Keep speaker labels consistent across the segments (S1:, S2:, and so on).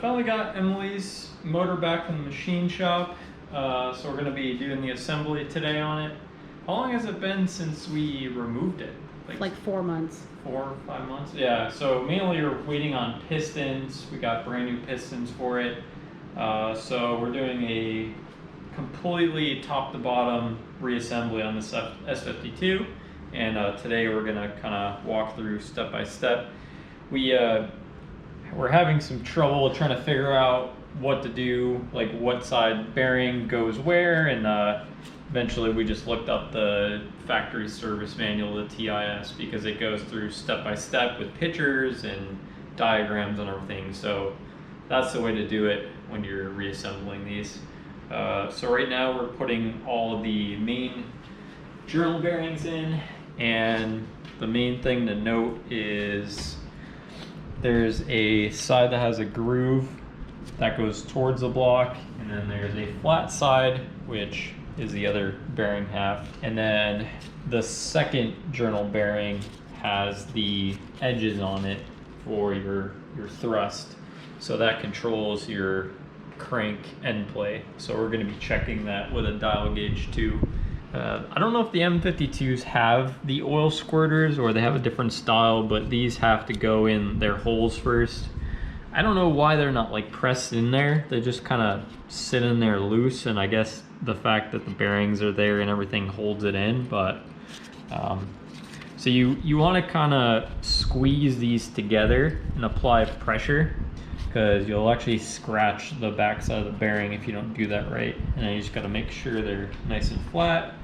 S1: Finally got Emily's motor back from the machine shop, so we're going to be doing the assembly today on it. How long has it been since we removed it?
S2: Like 4 months.
S1: 4 or 5 months? Yeah, so mainly we're waiting on pistons. We got brand new pistons for it. So we're doing a completely top to bottom reassembly on this S52. And today we're going to kind of walk through step by step. We're having some trouble trying to figure out what to do, like what side bearing goes where, and eventually we just looked up the factory service manual, the TIS, because it goes through step by step with pictures and diagrams and everything. So that's the way to do it when you're reassembling these. So right now we're putting all of the main journal bearings in, and the main thing to note is there's a side that has a groove that goes towards the block, and then there's a flat side, which is the other bearing half. And then the second journal bearing has the edges on it for your thrust. So that controls your crank end play. So we're gonna be checking that with a dial gauge too. I don't know if the M52s have the oil squirters or they have a different style, but these have to go in their holes first. I don't know why they're not like pressed in there. They just kind of sit in there loose, and I guess the fact that the bearings are there and everything holds it in. But so you want to kind of squeeze these together and apply pressure, because you'll actually scratch the backside of the bearing if you don't do that right. And then you just got to make sure they're nice and flat,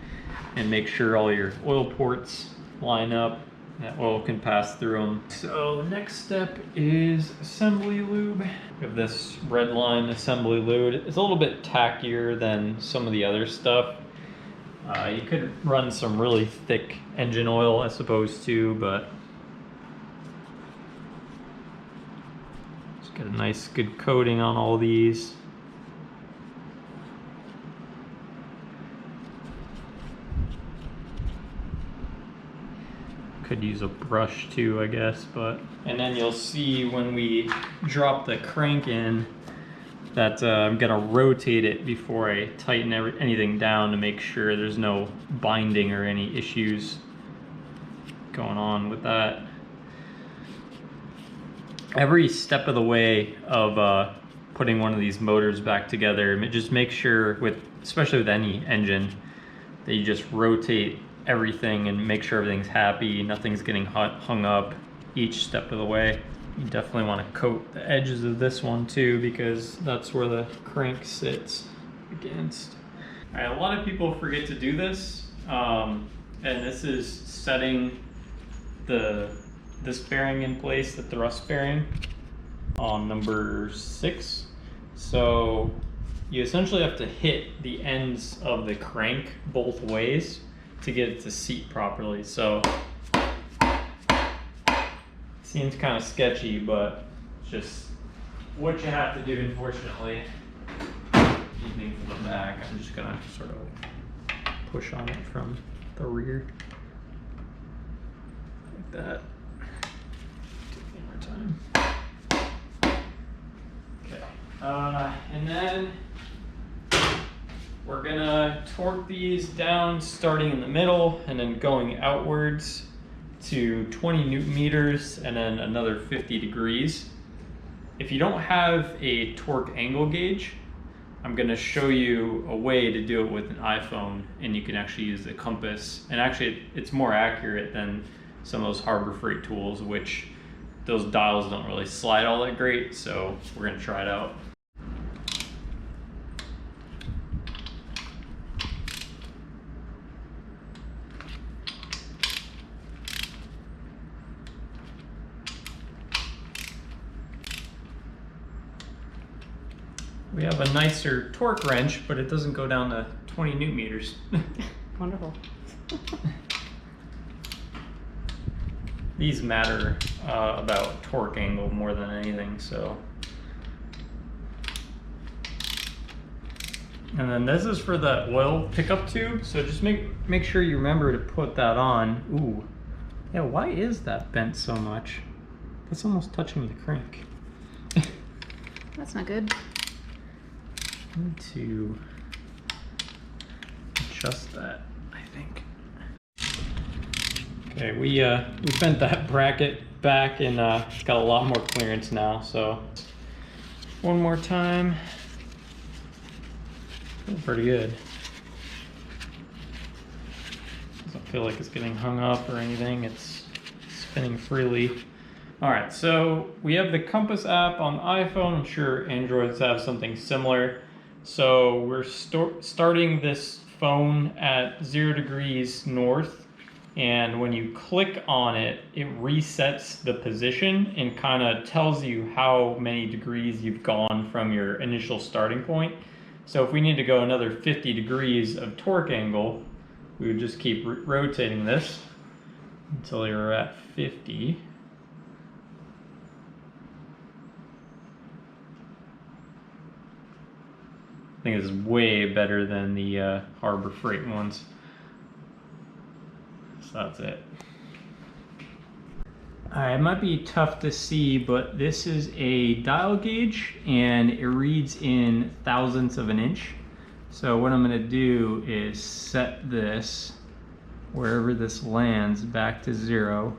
S1: and make sure all your oil ports line up, that oil can pass through them. So the next step is assembly lube. We have this red line assembly lube. It's a little bit tackier than some of the other stuff. You could run some really thick engine oil, I suppose, too, but just get a nice good coating on all these. Could use a brush too, I guess, but. And then you'll see when we drop the crank in that I'm gonna rotate it before I tighten anything down to make sure there's no binding or any issues going on with that. Every step of the way of putting one of these motors back together, just make sure, especially with any engine, that you just rotate everything and make sure everything's happy, nothing's getting hung up each step of the way. You definitely want to coat the edges of this one too, because that's where the crank sits against. All right, a lot of people forget to do this, and this is setting this bearing in place, the thrust bearing, on number 6. So you essentially have to hit the ends of the crank both ways to get it to seat properly. So seems kind of sketchy, but it's just what you have to do, unfortunately. Even from the back, I'm just gonna sort of push on it from the rear like that. Take one more time. Okay, and then we're gonna torque these down starting in the middle and then going outwards to 20 Newton meters and then another 50 degrees. If you don't have a torque angle gauge, I'm gonna show you a way to do it with an iPhone, and you can actually use the compass. And actually it's more accurate than some of those Harbor Freight tools, which those dials don't really slide all that great. So we're gonna try it out. We have a nicer torque wrench, but it doesn't go down to 20 Newton meters.
S2: Wonderful.
S1: These matter about torque angle more than anything, so. And then this is for the oil pickup tube, so just make sure you remember to put that on. Ooh, yeah, why is that bent so much? That's almost touching the crank.
S2: That's not good.
S1: Need to adjust that, I think. Okay, we bent that bracket back and it's got a lot more clearance now, so one more time. Pretty good. Doesn't feel like it's getting hung up or anything. It's spinning freely. All right, so we have the compass app on the iPhone. I'm sure Androids have something similar. So we're starting this phone at 0 degrees north, and when you click on it, it resets the position and kind of tells you how many degrees you've gone from your initial starting point. So if we need to go another 50 degrees of torque angle, we would just keep rotating this until you're at 50. I think this is way better than the Harbor Freight ones. So that's it. It might be tough to see, but this is a dial gauge and it reads in thousandths of an inch. So what I'm gonna do is set this, wherever this lands, back to 0.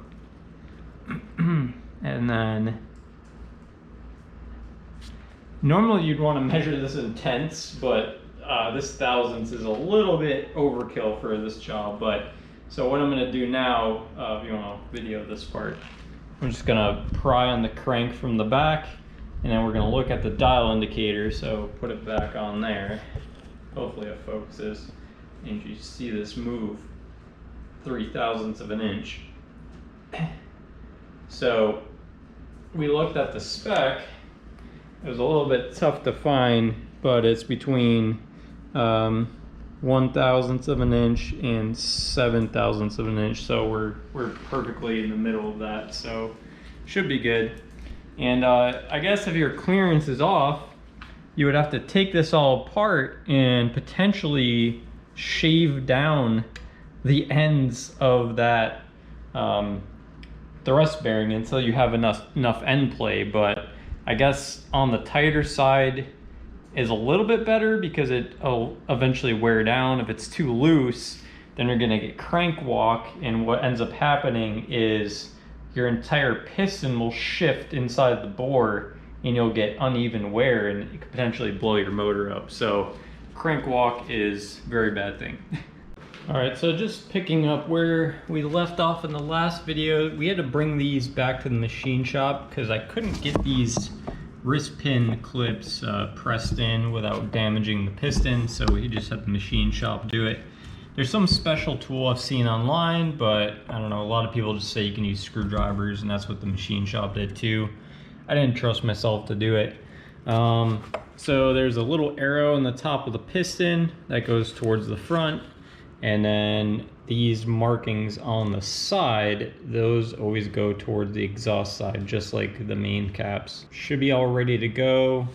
S1: And then, normally you'd wanna measure this in tenths, but this thousandths is a little bit overkill for this job. But so what I'm gonna do now, if you wanna video this part, I'm just gonna pry on the crank from the back, and then we're gonna look at the dial indicator. So put it back on there. Hopefully it focuses, and you see this move 3 thousandths of an inch. So we looked at the spec. It was a little bit tough to find, but it's between 1 thousandth of an inch and 7 thousandths of an inch. So we're perfectly in the middle of that, so should be good. And I guess if your clearance is off, you would have to take this all apart and potentially shave down the ends of that thrust bearing until you have enough end play. But I guess on the tighter side is a little bit better because it'll eventually wear down. If it's too loose, then you're gonna get crank walk, and what ends up happening is your entire piston will shift inside the bore and you'll get uneven wear, and it could potentially blow your motor up. So crank walk is a very bad thing. All right, so just picking up where we left off in the last video, we had to bring these back to the machine shop because I couldn't get these wrist pin clips pressed in without damaging the piston, so we just had the machine shop do it. There's some special tool I've seen online, but I don't know, a lot of people just say you can use screwdrivers, and that's what the machine shop did too. I didn't trust myself to do it. So there's a little arrow in the top of the piston that goes towards the front, and then these markings on the side, those always go toward the exhaust side, just like the main caps. Should be all ready to go.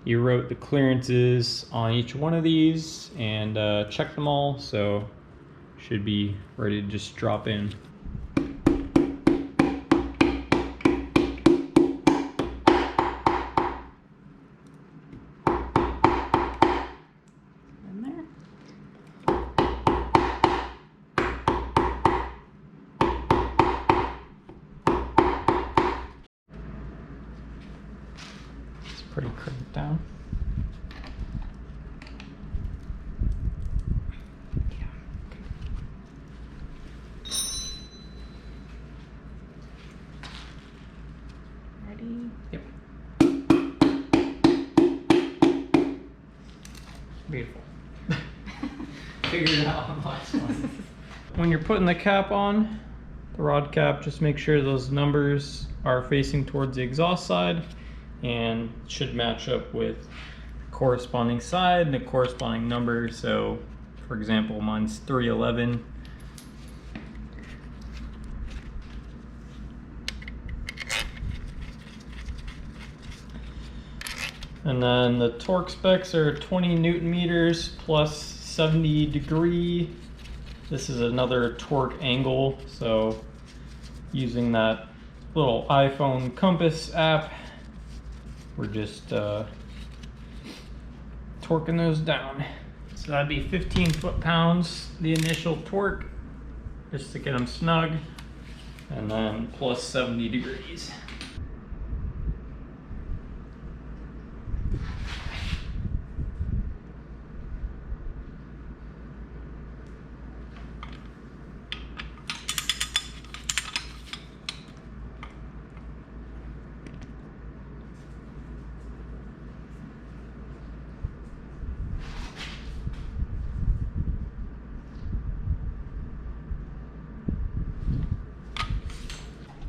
S1: You wrote the clearances on each one of these and checked them all, so should be ready to just drop in. Pretty crimped down. Yeah.
S2: Ready?
S1: Yep. Beautiful. Figured it out on the last one. When you're putting the cap on, the rod cap, just make sure those numbers are facing towards the exhaust side, and should match up with the corresponding side and the corresponding number. So for example, mine's 311. And then the torque specs are 20 Newton meters plus 70 degree. This is another torque angle, so using that little iPhone compass app, we're just torquing those down. So that'd be 15 foot-pounds, the initial torque, just to get them snug, and then plus 70 degrees.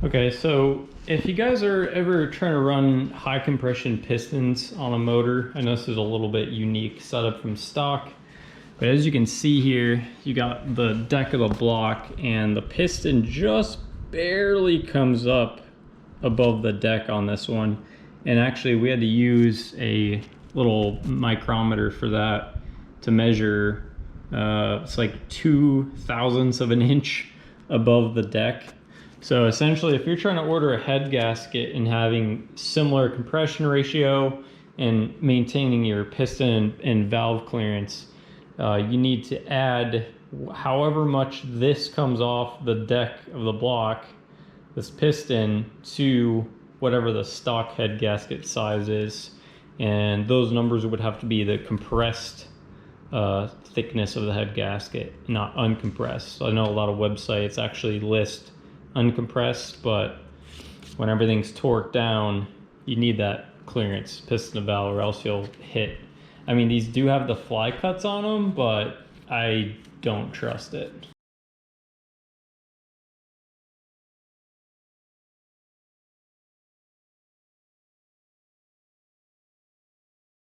S1: Okay, so if you guys are ever trying to run high compression pistons on a motor, I know this is a little bit unique setup from stock, but as you can see here, you got the deck of the block and the piston just barely comes up above the deck on this one. And actually we had to use a little micrometer for that to measure, it's like 2/1000ths of an inch above the deck. So essentially, if you're trying to order a head gasket and having similar compression ratio and maintaining your piston and valve clearance, you need to add however much this comes off the deck of the block, this piston, to whatever the stock head gasket size is. And those numbers would have to be the compressed thickness of the head gasket, not uncompressed. So I know a lot of websites actually list uncompressed, but when everything's torqued down, you need that clearance, piston to valve, or else you'll hit. I mean, these do have the fly cuts on them, but I don't trust it.